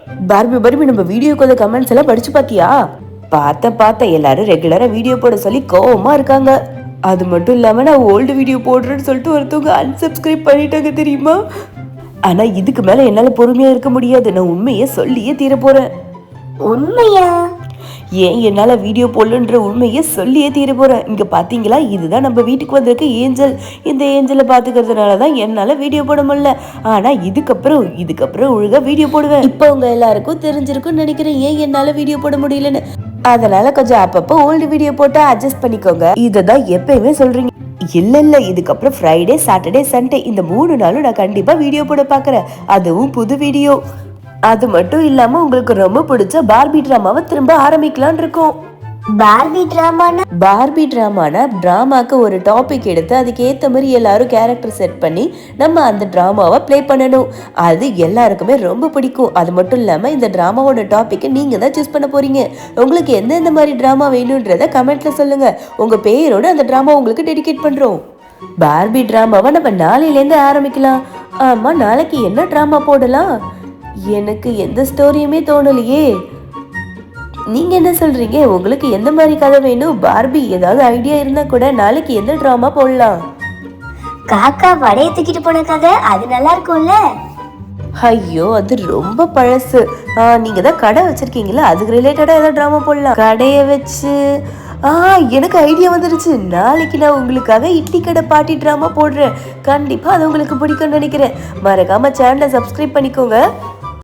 Barbie Barbie நம்ம வீடியோக்கு வந்த கமெண்ட்ஸ் எல்லாம் படிச்சு பாத்தியா? பார்த்த எல்லாரும் ரெகுலரா வீடியோ போட சொல்லி கோவமா இருக்காங்க. அது மட்டும் இல்லாம நான் ஓல்டு வீடியோ போடுறேன்னு சொல்லிட்டு ஒருத்தவங்க அன்சப்ஸ்கிரைப் பண்ணிட்டாங்க தெரியுமா? ஆனா இதுக்கு மேல என்னால பொறுமையா இருக்க முடியாது. நான் உண்மையை சொல்லியே தீர போறேன். உண்மையா? ஏன் என்னால வீடியோ போடலன்ற உண்மையை சொல்லியே தீர போறேன். இங்க பாத்தீங்களா, இதுதான் நம்ம வீட்டுக்கு வந்திருக்க ஏஞ்சல். இந்த ஏஞ்சலை பாத்துக்கிறதுனாலதான் என்னால வீடியோ போட முடியல. ஆனா இதுக்கப்புறம் ஒழுங்கா வீடியோ போடுவேன். இப்ப உங்க எல்லாருக்கும் தெரிஞ்சிருக்கும் நினைக்கிறேன் ஏன் என்னால வீடியோ போட முடியலன்னு. அதனால கொஞ்சம் அப்பப்போ ஓல்டு வீடியோ போட்டு அட்ஜஸ்ட் பண்ணிக்கோங்க. இததான் எப்பயுமே சொல்றீங்க. இல்ல இதுக்கப்புறம் ஃப்ரைடே, சாட்டர்டே, சண்டே இந்த 3 நாளும் நான் கண்டிப்பா வீடியோ போட பாக்குறேன். அதுவும் புது வீடியோ. அது மட்டும் இல்லாம உங்களுக்கு ரொம்ப பிடிச்ச பார்பி டிராமாவை திரும்ப ஆரம்பிக்கலாம்னு இருக்கோம். பார்பி டிராமானா டிராமாக்கு ஒரு டாபிக் எடுத்து அதுக்கு ஏத்த மாதிரி எல்லாரும் கேரக்டர் செட் பண்ணி நம்ம அந்த டிராமாவை பிளே பண்ணணும். அது எல்லாருக்குமே ரொம்ப பிடிக்கும். அது மட்டும் இல்லாம இந்த டிராமாவோட டாபிக்கை நீங்க தான் சூஸ் பண்ண போறீங்க. உங்களுக்கு எந்தெந்த மாதிரி டிராமா வேணும்ன்றத கமெண்ட்ல சொல்லுங்க. உங்க பேரோட அந்த டிராமா உங்களுக்கு டெடிகேட் பண்றோம். பார்பி டிராமாவை நம்ம நாளையிலேருந்து ஆரம்பிக்கலாம். ஆமா, நாளைக்கு என்ன டிராமா போடலாம்? எனக்கு எந்த ஸ்டோரியுமே தோணலையே. நீங்க என்ன சொல்றீங்க? உங்களுக்கு எந்த மாதிரி கதை வேணும்? பார்பி ஏதாவது ஐடியா இருந்தா கூட நாளைக்கு எந்த டிராமா போடலாம்? காக்கா வடைய தூக்கிட்டு போன கதை, அது நல்லா இருக்கும்ல? ஐயோ, அது ரொம்ப பழசு. நீங்க தான் கடை வச்சிருக்கீங்களா, அதுக்கு ரிலேட்டடா ஏதாவது டிராமா போடலாம். கடையை வச்சு எனக்கு ஐடியா வந்துருச்சு. நாளைக்கு நான் உங்களுக்காக இட்லி கடை பாட்டி டிராமா போடுறேன். கண்டிப்பா அது உங்களுக்கு பிடிக்கும்னு நினைக்கிறேன். மறக்காம சேனலை சப்ஸ்கிரைப் பண்ணிக்கோங்க.